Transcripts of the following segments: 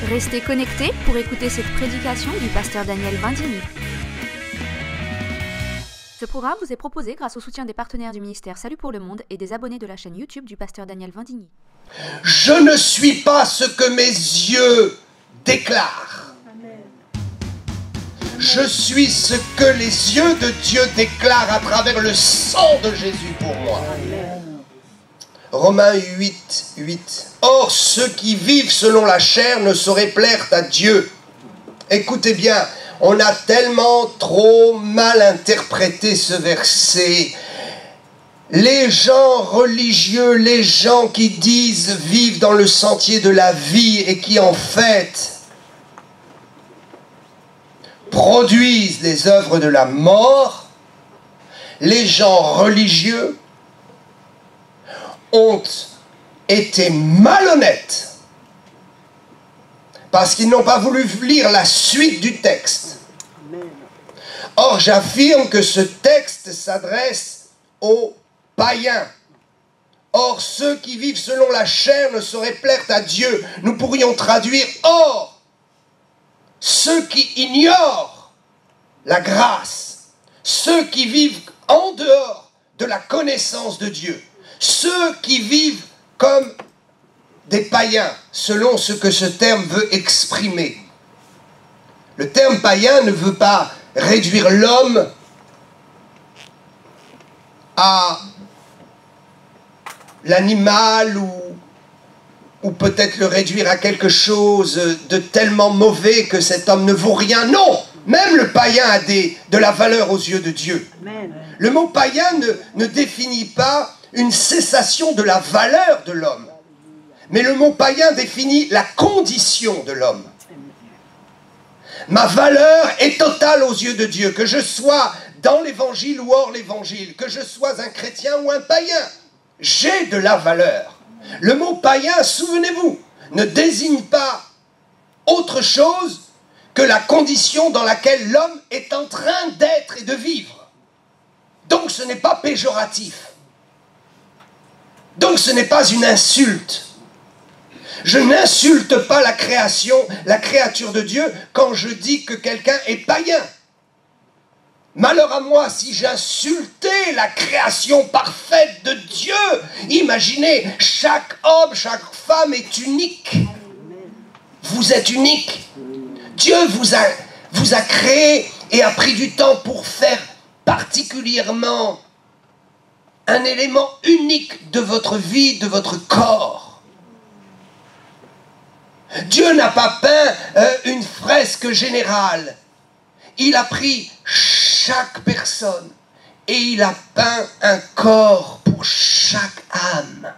Restez connectés pour écouter cette prédication du pasteur Daniel Vindigny. Ce programme vous est proposé grâce au soutien des partenaires du ministère Salut pour le Monde et des abonnés de la chaîne YouTube du pasteur Daniel Vindigny. Je ne suis pas ce que mes yeux déclarent. Je suis ce que les yeux de Dieu déclarent à travers le sang de Jésus pour moi. Romains 8, 8. Or, ceux qui vivent selon la chair ne sauraient plaire à Dieu. Écoutez bien, on a tellement trop mal interprété ce verset. Les gens religieux, les gens qui disent vivre dans le sentier de la vie et qui en fait produisent les œuvres de la mort, les gens religieux ont été malhonnêtes parce qu'ils n'ont pas voulu lire la suite du texte. Or, j'affirme que ce texte s'adresse aux païens. Or, ceux qui vivent selon la chair ne sauraient plaire à Dieu. Nous pourrions traduire « Or, ceux qui ignorent la grâce, ceux qui vivent en dehors de la connaissance de Dieu, ceux qui vivent comme des païens, selon ce que ce terme veut exprimer. » Le terme païen ne veut pas réduire l'homme à l'animal ou peut-être le réduire à quelque chose de tellement mauvais que cet homme ne vaut rien. Non! Même le païen a de la valeur aux yeux de Dieu. Amen. Le mot païen ne définit pas une cessation de la valeur de l'homme. Mais le mot païen définit la condition de l'homme. Ma valeur est totale aux yeux de Dieu, que je sois dans l'évangile ou hors l'évangile, que je sois un chrétien ou un païen. J'ai de la valeur. Le mot païen, souvenez-vous, ne désigne pas autre chose que la condition dans laquelle l'homme est en train d'être et de vivre. Donc ce n'est pas péjoratif. Donc ce n'est pas une insulte. Je n'insulte pas la création, la créature de Dieu, quand je dis que quelqu'un est païen. Malheur à moi si j'insultais la création parfaite de Dieu. Imaginez, chaque homme, chaque femme est unique. Vous êtes unique. Dieu vous a créé et a pris du temps pour faire particulièrement un élément unique de votre vie, de votre corps. Dieu n'a pas peint une fresque générale. Il a pris chaque personne et il a peint un corps pour chaque âme.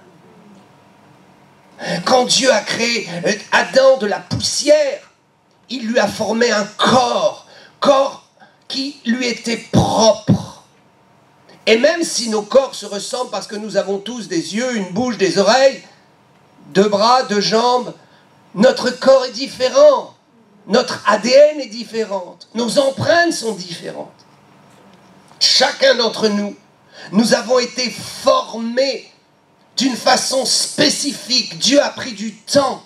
Quand Dieu a créé Adam de la poussière, il lui a formé un corps qui lui était propre. Et même si nos corps se ressemblent parce que nous avons tous des yeux, une bouche, des oreilles, deux bras, deux jambes, notre corps est différent. Notre ADN est différent. Nos empreintes sont différentes. Chacun d'entre nous, nous avons été formés d'une façon spécifique. Dieu a pris du temps.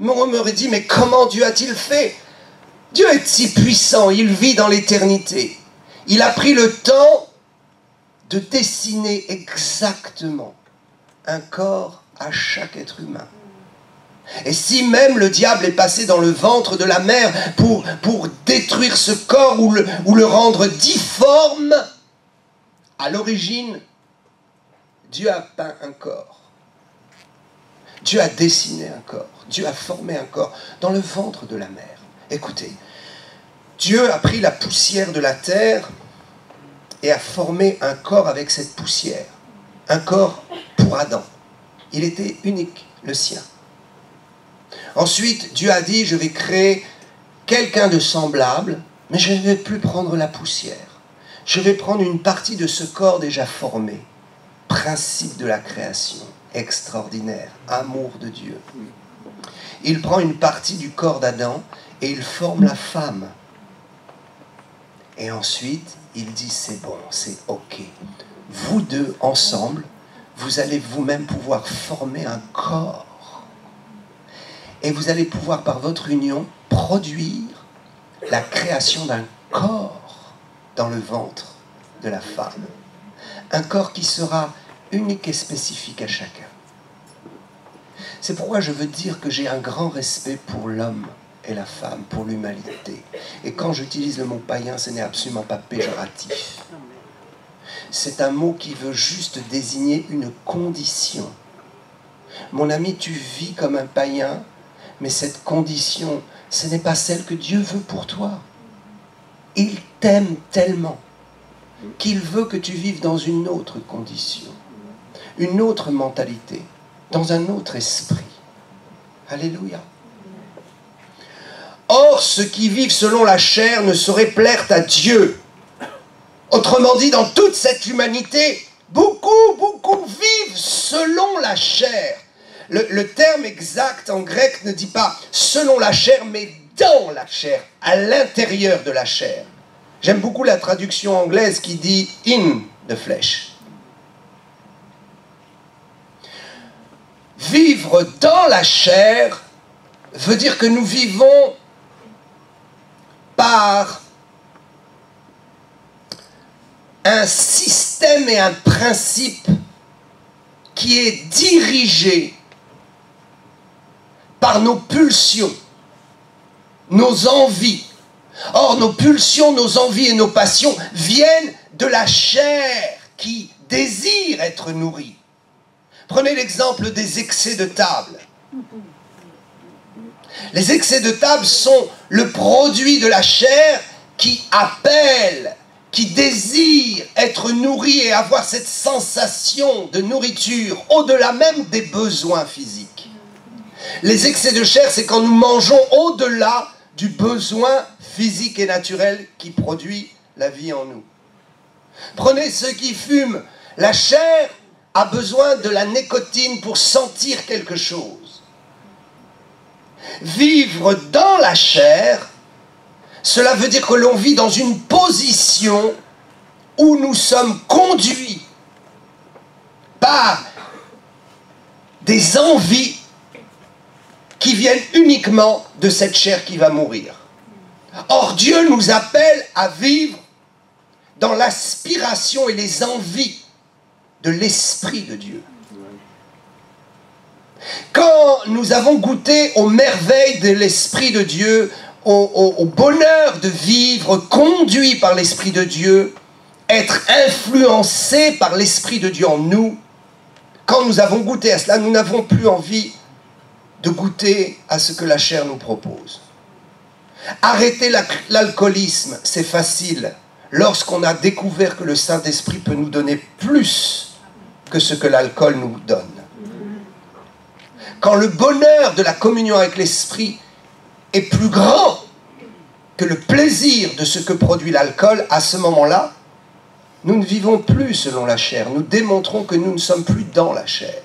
On m'aurait dit, mais comment Dieu a-t-il fait? Dieu est si puissant, il vit dans l'éternité. Il a pris le temps de dessiner exactement un corps à chaque être humain. Et si même le diable est passé dans le ventre de la mer pour détruire ce corps ou le rendre difforme, à l'origine, Dieu a peint un corps. Dieu a dessiné un corps. Dieu a formé un corps dans le ventre de la mer. Écoutez, Dieu a pris la poussière de la terre et a formé un corps avec cette poussière. Un corps pour Adam. Il était unique, le sien. Ensuite, Dieu a dit, je vais créer quelqu'un de semblable, mais je ne vais plus prendre la poussière. Je vais prendre une partie de ce corps déjà formé. Principe de la création, extraordinaire, amour de Dieu. Il prend une partie du corps d'Adam et il forme la femme. Et ensuite, il dit, c'est bon, c'est ok. Vous deux, ensemble, vous allez vous-même pouvoir former un corps. Et vous allez pouvoir, par votre union, produire la création d'un corps dans le ventre de la femme. Un corps qui sera unique et spécifique à chacun. C'est pourquoi je veux dire que j'ai un grand respect pour l'homme et la femme, pour l'humanité. Et quand j'utilise le mot païen, ce n'est absolument pas péjoratif. C'est un mot qui veut juste désigner une condition. Mon ami, tu vis comme un païen, mais cette condition, ce n'est pas celle que Dieu veut pour toi. Il t'aime tellement qu'il veut que tu vives dans une autre condition, une autre mentalité, dans un autre esprit. Alléluia. Or, ceux qui vivent selon la chair ne sauraient plaire à Dieu. Autrement dit, dans toute cette humanité, beaucoup vivent selon la chair. Le terme exact en grec ne dit pas selon la chair, mais dans la chair, à l'intérieur de la chair. J'aime beaucoup la traduction anglaise qui dit in the flesh. Vivre dans la chair veut dire que nous vivons par un système et un principe qui est dirigé par nos pulsions, nos envies. Or, nos pulsions, nos envies et nos passions viennent de la chair qui désire être nourrie. Prenez l'exemple des excès de table. Les excès de table sont le produit de la chair qui appelle, qui désire être nourri et avoir cette sensation de nourriture au-delà même des besoins physiques. Les excès de chair, c'est quand nous mangeons au-delà du besoin physique et naturel qui produit la vie en nous. Prenez ceux qui fument. La chair a besoin de la nicotine pour sentir quelque chose. Vivre dans la chair, cela veut dire que l'on vit dans une position où nous sommes conduits par des envies qui viennent uniquement de cette chair qui va mourir. Or, Dieu nous appelle à vivre dans l'aspiration et les envies de l'Esprit de Dieu. Quand nous avons goûté aux merveilles de l'Esprit de Dieu, au bonheur de vivre conduit par l'Esprit de Dieu, être influencé par l'Esprit de Dieu en nous, quand nous avons goûté à cela, nous n'avons plus envie de goûter à ce que la chair nous propose. Arrêter l'alcoolisme, c'est facile lorsqu'on a découvert que le Saint-Esprit peut nous donner plus que ce que l'alcool nous donne. Quand le bonheur de la communion avec l'Esprit est plus grand que le plaisir de ce que produit l'alcool, à ce moment-là, nous ne vivons plus selon la chair. Nous démontrons que nous ne sommes plus dans la chair.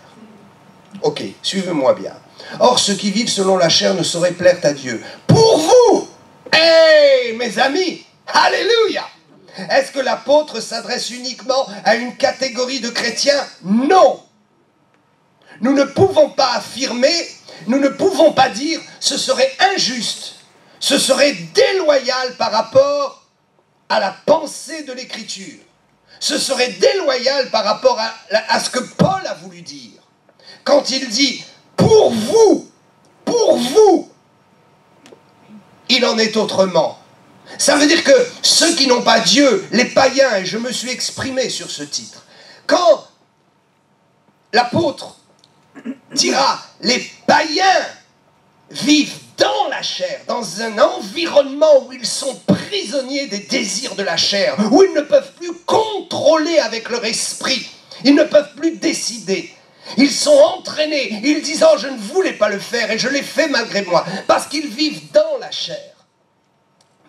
Ok, suivez-moi bien. Or, ceux qui vivent selon la chair ne sauraient plaire à Dieu. Pour vous, hey, mes amis, alléluia! Est-ce que l'apôtre s'adresse uniquement à une catégorie de chrétiens? Non! Nous ne pouvons pas affirmer, nous ne pouvons pas dire ce serait injuste, ce serait déloyal par rapport à la pensée de l'Écriture. Ce serait déloyal par rapport à ce que Paul a voulu dire. Quand il dit « pour vous », il en est autrement. Ça veut dire que ceux qui n'ont pas Dieu, les païens, et je me suis exprimé sur ce titre, quand l'apôtre dira « les païens vivent dans la chair, dans un environnement où ils sont prisonniers des désirs de la chair, où ils ne peuvent plus contrôler avec leur esprit, ils ne peuvent plus décider. Ils sont entraînés, ils disent « oh, je ne voulais pas le faire et je l'ai fait malgré moi » parce qu'ils vivent dans la chair.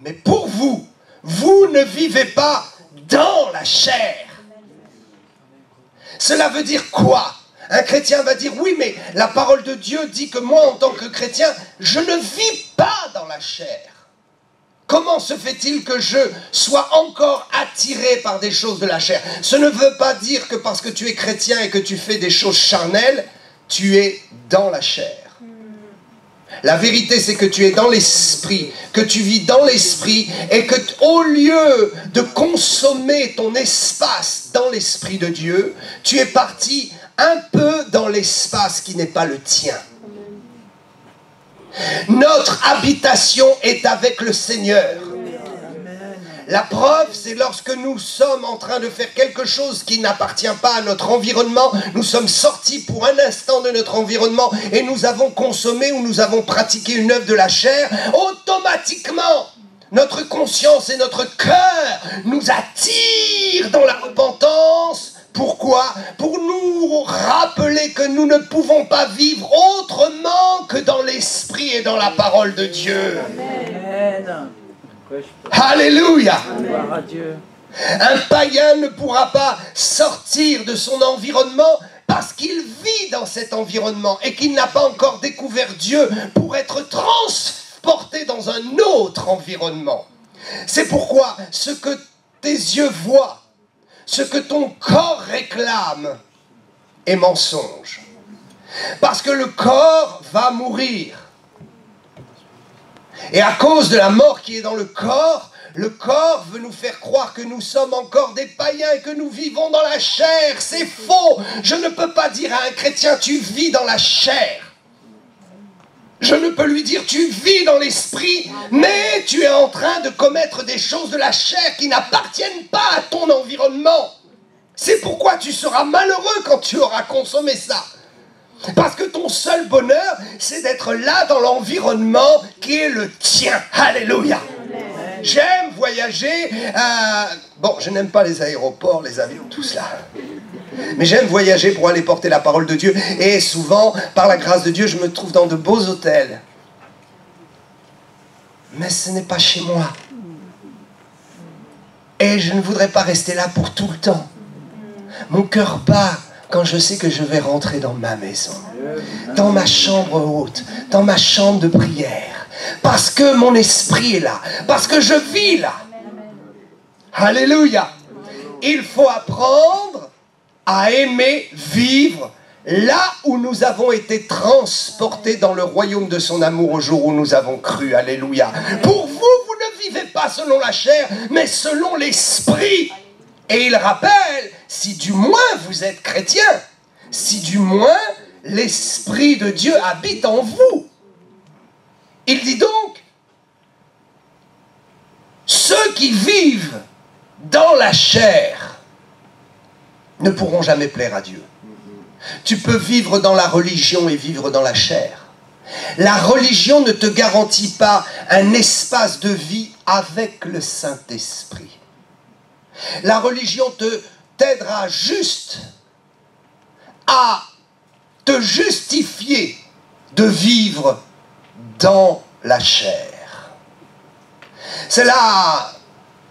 Mais pour vous, vous ne vivez pas dans la chair. Cela veut dire quoi? Un chrétien va dire, oui, mais la parole de Dieu dit que moi, en tant que chrétien, je ne vis pas dans la chair. Comment se fait-il que je sois encore attiré par des choses de la chair? Ce ne veut pas dire que parce que tu es chrétien et que tu fais des choses charnelles, tu es dans la chair. La vérité, c'est que tu es dans l'esprit, que tu vis dans l'esprit et que au lieu de consommer ton espace dans l'esprit de Dieu, tu es parti un peu dans l'espace qui n'est pas le tien. Notre habitation est avec le Seigneur. La preuve, c'est lorsque nous sommes en train de faire quelque chose qui n'appartient pas à notre environnement, nous sommes sortis pour un instant de notre environnement et nous avons consommé ou nous avons pratiqué une œuvre de la chair, automatiquement, notre conscience et notre cœur nous attirent dans la repentance. Pourquoi? Pour nous rappeler que nous ne pouvons pas vivre autrement que dans l'esprit et dans la parole de Dieu. Amen. Alléluia. Un païen ne pourra pas sortir de son environnement parce qu'il vit dans cet environnement et qu'il n'a pas encore découvert Dieu pour être transporté dans un autre environnement. C'est pourquoi ce que tes yeux voient, ce que ton corps réclame est mensonge. Parce que le corps va mourir. Et à cause de la mort qui est dans le corps veut nous faire croire que nous sommes encore des païens et que nous vivons dans la chair. C'est faux. Je ne peux pas dire à un chrétien, tu vis dans la chair. Je ne peux lui dire, tu vis dans l'esprit, mais tu es en train de commettre des choses de la chair qui n'appartiennent pas à ton environnement. C'est pourquoi tu seras malheureux quand tu auras consommé ça. Parce que ton seul bonheur, c'est d'être là dans l'environnement qui est le tien. Alléluia. J'aime voyager. Bon, je n'aime pas les aéroports, les avions, tout cela. Mais j'aime voyager pour aller porter la parole de Dieu. Et souvent, par la grâce de Dieu, je me trouve dans de beaux hôtels. Mais ce n'est pas chez moi. Et je ne voudrais pas rester là pour tout le temps. Mon cœur bat quand je sais que je vais rentrer dans ma maison, dans ma chambre haute, dans ma chambre de prière, parce que mon esprit est là, parce que je vis là. Alléluia. Il faut apprendre à aimer vivre là où nous avons été transportés dans le royaume de son amour au jour où nous avons cru. Alléluia. Pour vous, vous ne vivez pas selon la chair, mais selon l'esprit. Et il rappelle, si du moins vous êtes chrétien, si du moins l'Esprit de Dieu habite en vous. Il dit donc, ceux qui vivent dans la chair ne pourront jamais plaire à Dieu. Tu peux vivre dans la religion et vivre dans la chair. La religion ne te garantit pas un espace de vie avec le Saint-Esprit. La religion t'aidera juste à te justifier de vivre dans la chair. Cela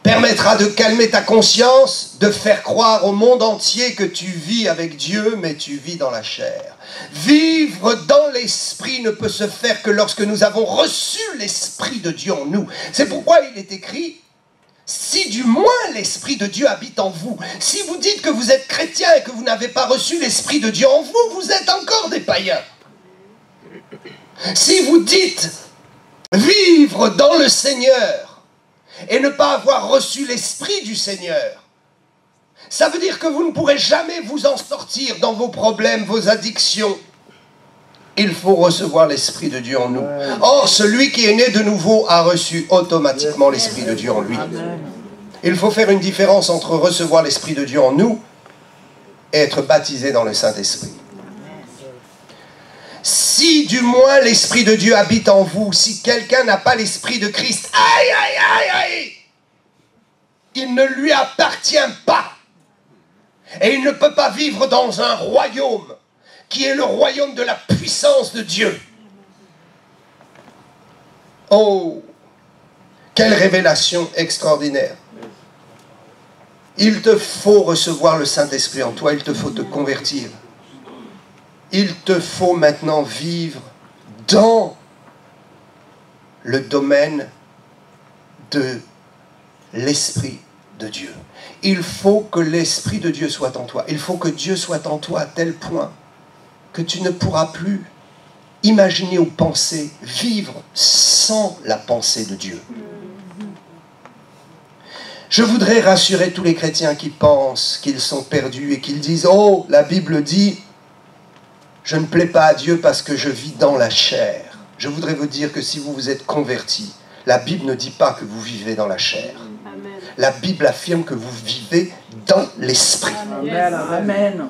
permettra de calmer ta conscience, de faire croire au monde entier que tu vis avec Dieu, mais tu vis dans la chair. Vivre dans l'esprit ne peut se faire que lorsque nous avons reçu l'Esprit de Dieu en nous. C'est pourquoi il est écrit, si du moins l'Esprit de Dieu habite en vous. Si vous dites que vous êtes chrétien et que vous n'avez pas reçu l'Esprit de Dieu en vous, vous êtes encore des païens. Si vous dites vivre dans le Seigneur et ne pas avoir reçu l'Esprit du Seigneur, ça veut dire que vous ne pourrez jamais vous en sortir dans vos problèmes, vos addictions. Il faut recevoir l'Esprit de Dieu en nous. Or, celui qui est né de nouveau a reçu automatiquement l'Esprit de Dieu en lui. Il faut faire une différence entre recevoir l'Esprit de Dieu en nous et être baptisé dans le Saint-Esprit. Si du moins l'Esprit de Dieu habite en vous, si quelqu'un n'a pas l'Esprit de Christ, aïe, aïe, aïe, aïe, il ne lui appartient pas. Et il ne peut pas vivre dans un royaume qui est le royaume de la puissance de Dieu. Oh, quelle révélation extraordinaire. Il te faut recevoir le Saint-Esprit en toi, il te faut te convertir. Il te faut maintenant vivre dans le domaine de l'Esprit de Dieu. Il faut que l'Esprit de Dieu soit en toi. Il faut que Dieu soit en toi à tel point que tu ne pourras plus imaginer ou penser, vivre sans la pensée de Dieu. Je voudrais rassurer tous les chrétiens qui pensent qu'ils sont perdus et qu'ils disent « Oh, la Bible dit, je ne plais pas à Dieu parce que je vis dans la chair. » Je voudrais vous dire que si vous vous êtes convertis, la Bible ne dit pas que vous vivez dans la chair. Amen. La Bible affirme que vous vivez dans l'esprit. Amen.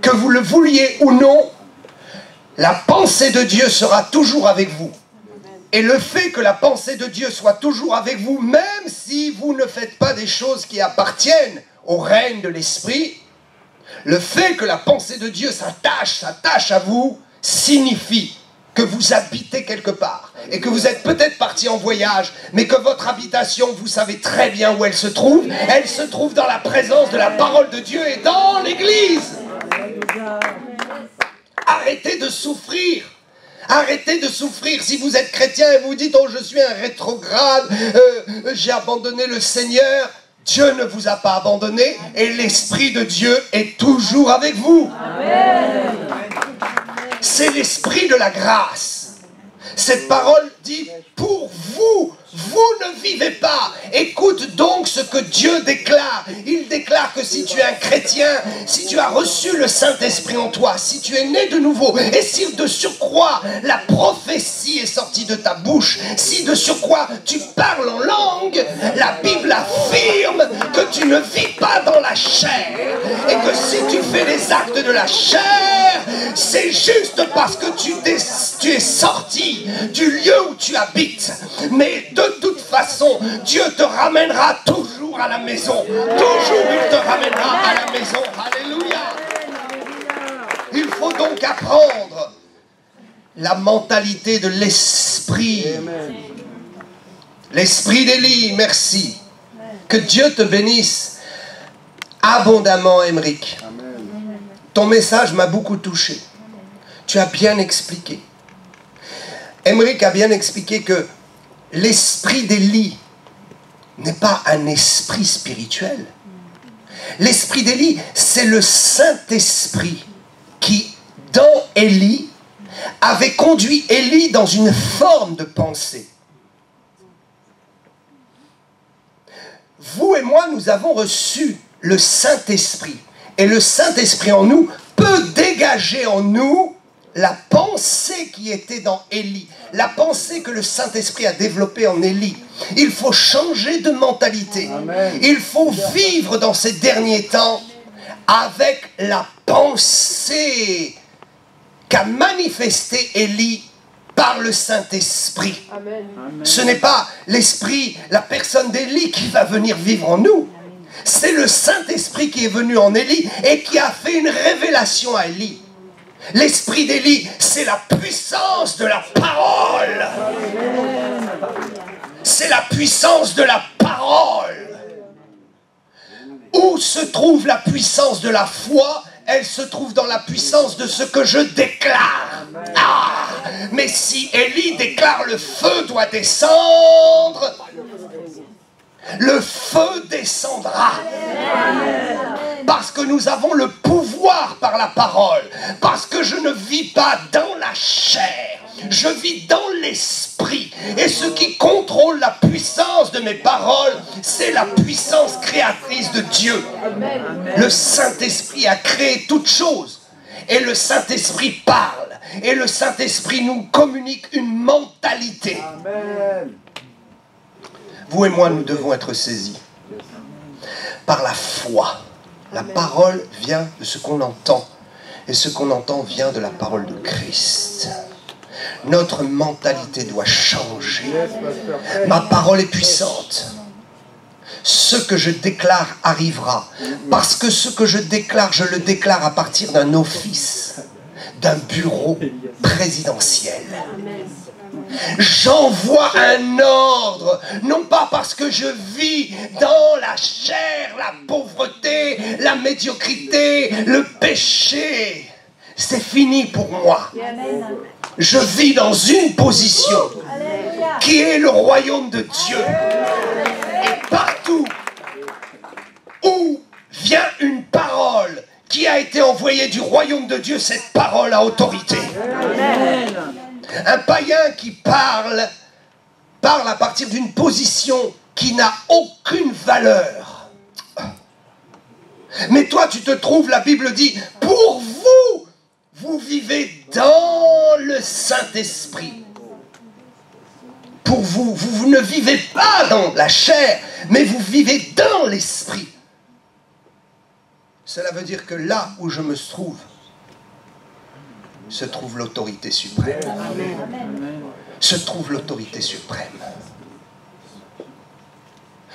Que vous le vouliez ou non, la pensée de Dieu sera toujours avec vous. Et le fait que la pensée de Dieu soit toujours avec vous, même si vous ne faites pas des choses qui appartiennent au règne de l'esprit, le fait que la pensée de Dieu s'attache à vous, signifie que vous habitez quelque part. Et que vous êtes peut-être parti en voyage, mais que votre habitation, vous savez très bien où elle se trouve. Elle se trouve dans la présence de la parole de Dieu et dans l'Église. Arrêtez de souffrir. Arrêtez de souffrir. Si vous êtes chrétien et vous dites « Oh, je suis un rétrograde, j'ai abandonné le Seigneur », Dieu ne vous a pas abandonné et l'Esprit de Dieu est toujours avec vous. Amen. C'est l'Esprit de la grâce. Cette parole dit « Pour vous, vous ne vivez pas. » Écoute donc ce que Dieu déclare. Il déclare que si tu es un chrétien, si tu as reçu le Saint-Esprit en toi, si tu es né de nouveau, et si de surcroît la prophétie est sortie de ta bouche, si de surcroît tu parles en langue, la Bible affirme que tu ne vis pas dans la chair. Et que si tu fais les actes de la chair, c'est juste parce que tu es sorti du lieu où tu habites. Mais de toute façon, Dieu te ramènera toujours à la maison. Toujours il te ramènera à la maison. Alléluia. Il faut donc apprendre la mentalité de l'esprit. L'esprit d'Élie, merci. Que Dieu te bénisse abondamment, Émeric. Ton message m'a beaucoup touché. Tu as bien expliqué. Émeric a bien expliqué que l'esprit d'Élie n'est pas un esprit spirituel. L'esprit d'Élie, c'est le Saint-Esprit qui, dans Élie, avait conduit Élie dans une forme de pensée. Vous et moi, nous avons reçu le Saint-Esprit. Et le Saint-Esprit en nous peut dégager en nous la pensée qui était dans Élie, la pensée que le Saint-Esprit a développée en Élie. Il faut changer de mentalité. Amen. Il faut vivre dans ces derniers temps avec la pensée qu'a manifestée Élie par le Saint-Esprit. Ce n'est pas l'esprit, la personne d'Élie qui va venir vivre en nous. C'est le Saint-Esprit qui est venu en Élie et qui a fait une révélation à Élie. L'esprit d'Élie, c'est la puissance de la parole. C'est la puissance de la parole. Où se trouve la puissance de la foi? Elle se trouve dans la puissance de ce que je déclare. Ah, mais si Élie déclare le feu doit descendre, le feu descendra. Parce que nous avons le pouvoir par la parole. Parce que je ne vis pas dans la chair. Je vis dans l'esprit. Et ce qui contrôle la puissance de mes paroles, c'est la puissance créatrice de Dieu. Le Saint-Esprit a créé toutes choses. Et le Saint-Esprit parle. Et le Saint-Esprit nous communique une mentalité. Amen. Vous et moi, nous devons être saisis par la foi. La parole vient de ce qu'on entend. Et ce qu'on entend vient de la parole de Christ. Notre mentalité doit changer. Ma parole est puissante. Ce que je déclare arrivera. Parce que ce que je le déclare à partir d'un office, d'un bureau présidentiel. J'envoie un ordre, non pas parce que je vis dans la chair, la pauvreté, la médiocrité, le péché. C'est fini pour moi. Je vis dans une position qui est le royaume de Dieu. Et partout où vient une parole qui qui a été envoyé du royaume de Dieu cette parole à autorité. Amen. Un païen qui parle à partir d'une position qui n'a aucune valeur. Mais toi, tu te trouves, la Bible dit, pour vous, vous vivez dans le Saint-Esprit. Pour vous, vous ne vivez pas dans la chair, mais vous vivez dans l'Esprit. Cela veut dire que là où je me trouve, se trouve l'autorité suprême. Se trouve l'autorité suprême.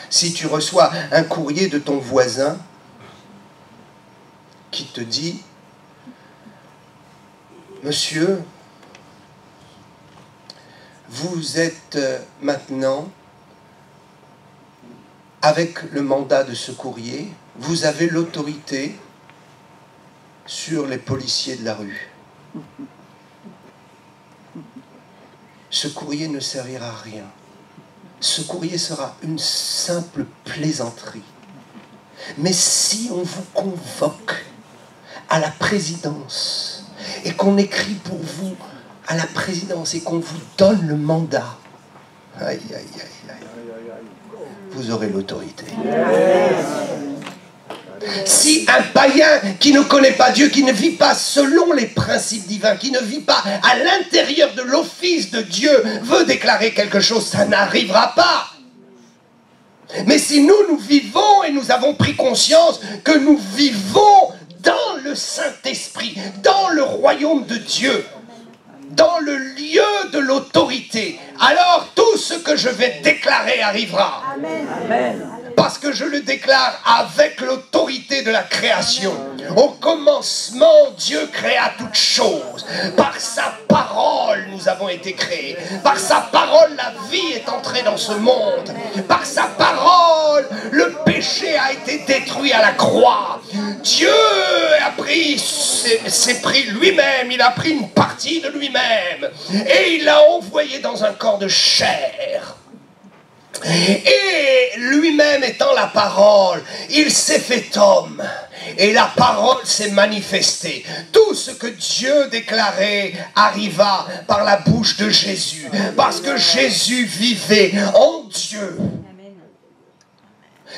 Si tu reçois un courrier de ton voisin qui te dit « Monsieur, vous êtes maintenant, avec le mandat de ce courrier, vous avez l'autorité sur les policiers de la rue. » Ce courrier ne servira à rien. Ce courrier sera une simple plaisanterie. Mais si on vous convoque à la présidence et qu'on écrit pour vous à la présidence et qu'on vous donne le mandat, aïe, aïe, aïe, aïe, vous aurez l'autorité. Si un païen qui ne connaît pas Dieu, qui ne vit pas selon les principes divins, qui ne vit pas à l'intérieur de l'office de Dieu, veut déclarer quelque chose, ça n'arrivera pas. Mais si nous vivons et nous avons pris conscience que nous vivons dans le Saint-Esprit, dans le royaume de Dieu, dans le lieu de l'autorité, alors tout ce que je vais déclarer arrivera. Amen. Parce que je le déclare avec l'autorité de la création. Au commencement, Dieu créa toutes choses. Par sa parole, nous avons été créés. Par sa parole, la vie est entrée dans ce monde. Par sa parole, le péché a été détruit à la croix. Dieu s'est pris lui-même, il a pris une partie de lui-même et il l'a envoyé dans un corps de chair. Et lui-même étant la parole, il s'est fait homme. Et la parole s'est manifestée. Tout ce que Dieu déclarait arriva par la bouche de Jésus. Parce que Jésus vivait en Dieu.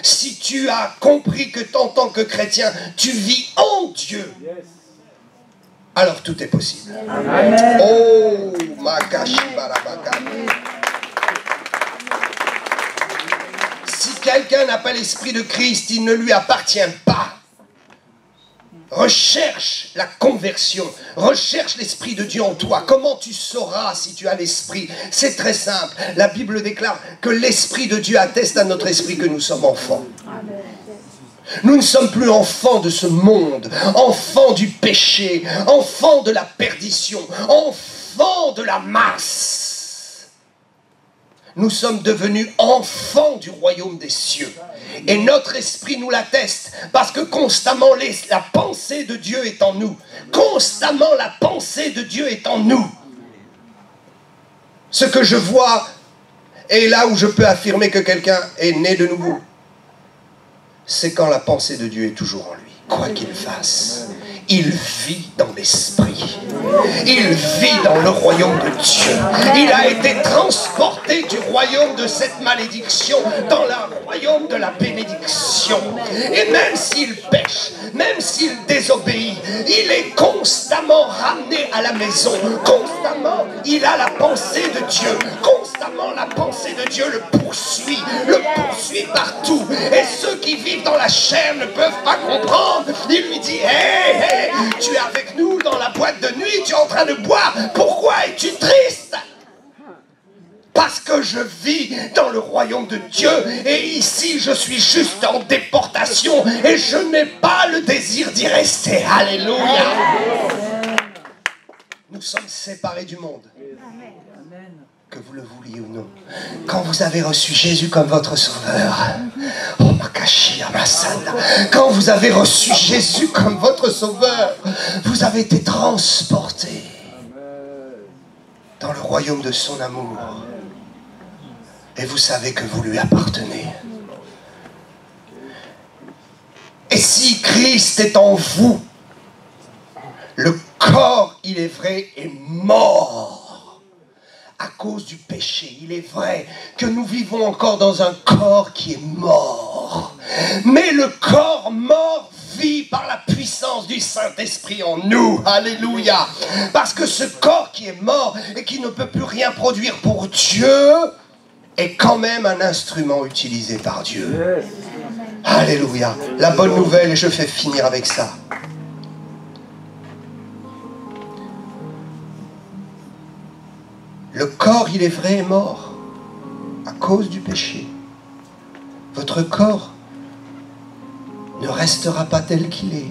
Si tu as compris que en tant que chrétien, tu vis en Dieu, alors tout est possible. Amen. Oh, Makashi Barabaka. Si quelqu'un n'a pas l'esprit de Christ, il ne lui appartient pas. Recherche la conversion, recherche l'esprit de Dieu en toi. Comment tu sauras si tu as l'esprit? C'est très simple. La Bible déclare que l'esprit de Dieu atteste à notre esprit que nous sommes enfants. Nous ne sommes plus enfants de ce monde, enfants du péché, enfants de la perdition, enfants de la masse. Nous sommes devenus enfants du royaume des cieux. Et notre esprit nous l'atteste, parce que constamment la pensée de Dieu est en nous. Constamment la pensée de Dieu est en nous. Ce que je vois, et là où je peux affirmer que quelqu'un est né de nouveau, c'est quand la pensée de Dieu est toujours en lui. Quoi qu'il fasse, il vit dans l'esprit. Il vit dans le royaume de Dieu. Il a été transporté du royaume de cette malédiction dans le royaume de la bénédiction. Et même s'il pêche, même s'il désobéit, il est constamment ramené à la maison. Constamment, il a la pensée de Dieu. Constamment, la pensée de Dieu le poursuit partout. Et ceux qui vivent dans la chair ne peuvent pas comprendre. Il lui dit, hey, tu es avec nous dans la boîte de nuit, tu es en train de boire, pourquoi es-tu triste? Parce que je vis dans le royaume de Dieu et ici je suis juste en déportation et je n'ai pas le désir d'y rester. Alléluia. Nous sommes séparés du monde. Que vous le vouliez ou non. Quand vous avez reçu Jésus comme votre sauveur, oh Makashi Amasanda, quand vous avez reçu Jésus comme votre sauveur, vous avez été transporté dans le royaume de son amour. Et vous savez que vous lui appartenez. Et si Christ est en vous, il est vrai, est mort à cause du péché. Il est vrai que nous vivons encore dans un corps qui est mort. Mais le corps mort vit par la puissance du Saint-Esprit en nous. Alléluia. Parce que ce corps qui est mort et qui ne peut plus rien produire pour Dieu est quand même un instrument utilisé par Dieu. Alléluia. La bonne nouvelle, et je fais finir avec ça. Le corps, il est vrai, est mort à cause du péché. Votre corps ne restera pas tel qu'il est.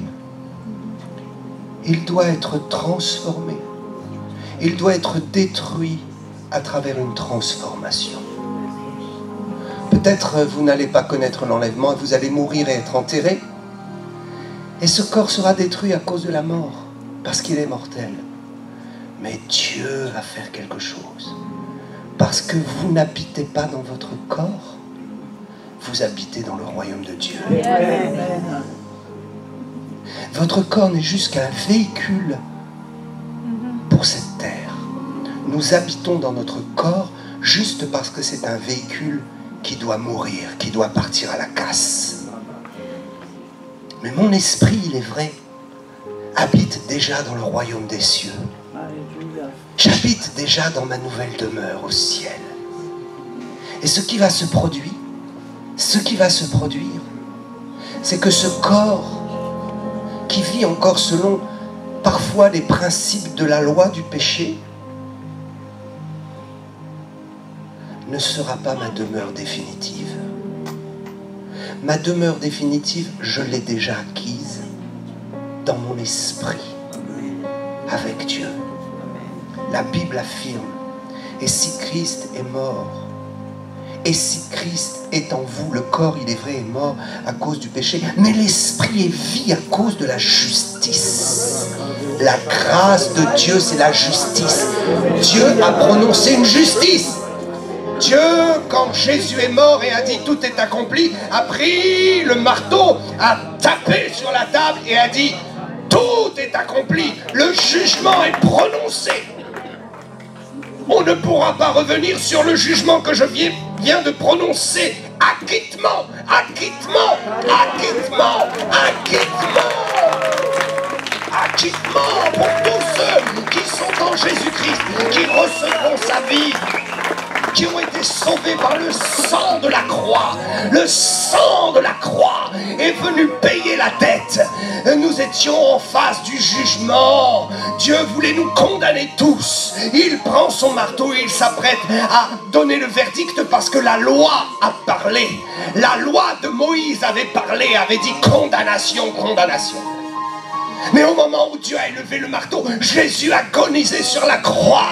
Il doit être transformé. Il doit être détruit à travers une transformation. Peut-être vous n'allez pas connaître l'enlèvement et vous allez mourir et être enterré. Et ce corps sera détruit à cause de la mort, parce qu'il est mortel. Mais Dieu va faire quelque chose. Parce que vous n'habitez pas dans votre corps, vous habitez dans le royaume de Dieu. Amen. Votre corps n'est juste qu'un véhicule pour cette terre. Nous habitons dans notre corps juste parce que c'est un véhicule qui doit mourir, qui doit partir à la casse. Mais mon esprit, il est vrai, habite déjà dans le royaume des cieux. J'habite déjà dans ma nouvelle demeure au ciel. Et ce qui va se produire, c'est que ce corps qui vit encore selon parfois les principes de la loi du péché ne sera pas ma demeure définitive. Ma demeure définitive, je l'ai déjà acquise dans mon esprit avec Dieu. La Bible affirme, et si Christ est mort, et si Christ est en vous, le corps, il est vrai, est mort à cause du péché, mais l'esprit est vie à cause de la justice. La grâce de Dieu, c'est la justice. Dieu a prononcé une justice. Dieu, quand Jésus est mort et a dit tout est accompli, a pris le marteau, a tapé sur la table et a dit tout est accompli. Le jugement est prononcé. On ne pourra pas revenir sur le jugement que je viens de prononcer. Acquittement, acquittement, acquittement, acquittement. Acquittement pour tous ceux qui sont en Jésus-Christ, qui recevront sa vie, qui ont été sauvés par le sang de la croix. Le sang de la croix est venu payer la dette. Nous étions en face du jugement. Dieu voulait nous condamner tous. Il prend son marteau et il s'apprête à donner le verdict parce que la loi a parlé. La loi de Moïse avait parlé, avait dit condamnation, condamnation. Mais au moment où Dieu a élevé le marteau, Jésus agonisait sur la croix.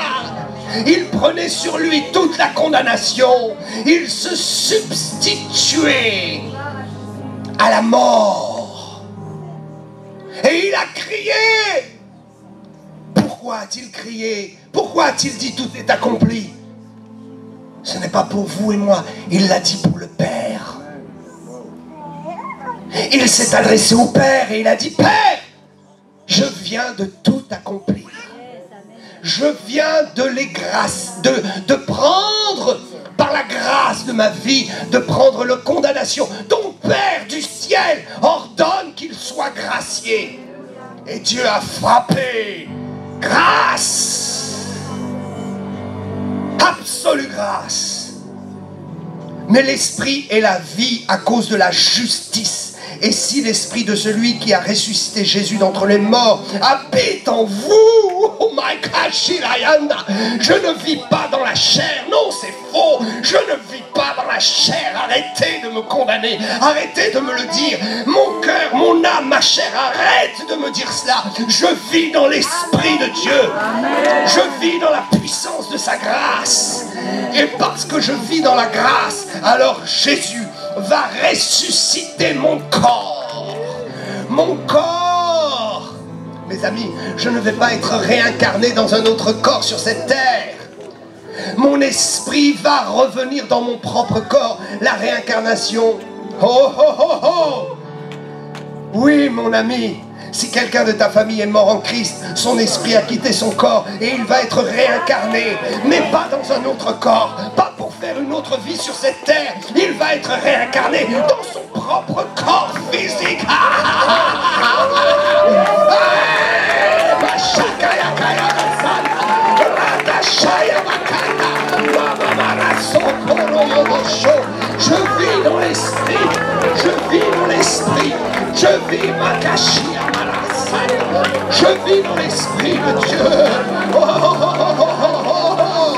Il prenait sur lui toute la condamnation. Il se substituait à la mort. Et il a crié. Pourquoi a-t-il crié? Pourquoi a-t-il dit tout est accompli? Ce n'est pas pour vous et moi. Il l'a dit pour le Père. Il s'est adressé au Père et il a dit Père, je viens de tout accomplir. Je viens de prendre par la grâce de ma vie, de prendre la condamnation. Ton Père du ciel ordonne qu'il soit gracié. Et Dieu a frappé. Grâce. Absolue grâce. Mais l'esprit est la vie à cause de la justice. Et si l'esprit de celui qui a ressuscité Jésus d'entre les morts habite en vous, oh my God, Shirayanda, je ne vis pas dans la chair. Non, c'est faux. Je ne vis pas dans la chair. Arrêtez de me condamner. Arrêtez de me le dire. Mon cœur, mon âme, ma chair, arrête de me dire cela. Je vis dans l'esprit de Dieu. Je vis dans la puissance de sa grâce. Et parce que je vis dans la grâce, alors Jésus va ressusciter mon corps. Mon corps. Mes amis, je ne vais pas être réincarné dans un autre corps sur cette terre. Mon esprit va revenir dans mon propre corps. La réincarnation. Oh, oh, oh, oh. Oui, mon ami. Si quelqu'un de ta famille est mort en Christ, son esprit a quitté son corps et il va être réincarné, mais pas dans un autre corps, pas pour faire une autre vie sur cette terre. Il va être réincarné dans son propre corps physique. Je vis dans l'esprit, je vis dans l'esprit, je vis ma cachia, je vis dans l'esprit de Dieu. Oh, oh, oh, oh, oh, oh.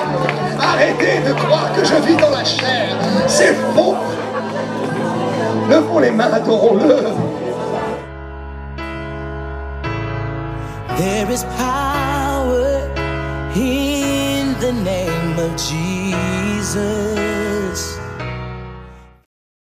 Arrêtez de croire que je vis dans la chair, c'est faux. Levons les mains, adorons-le. There is power in the name of Jesus.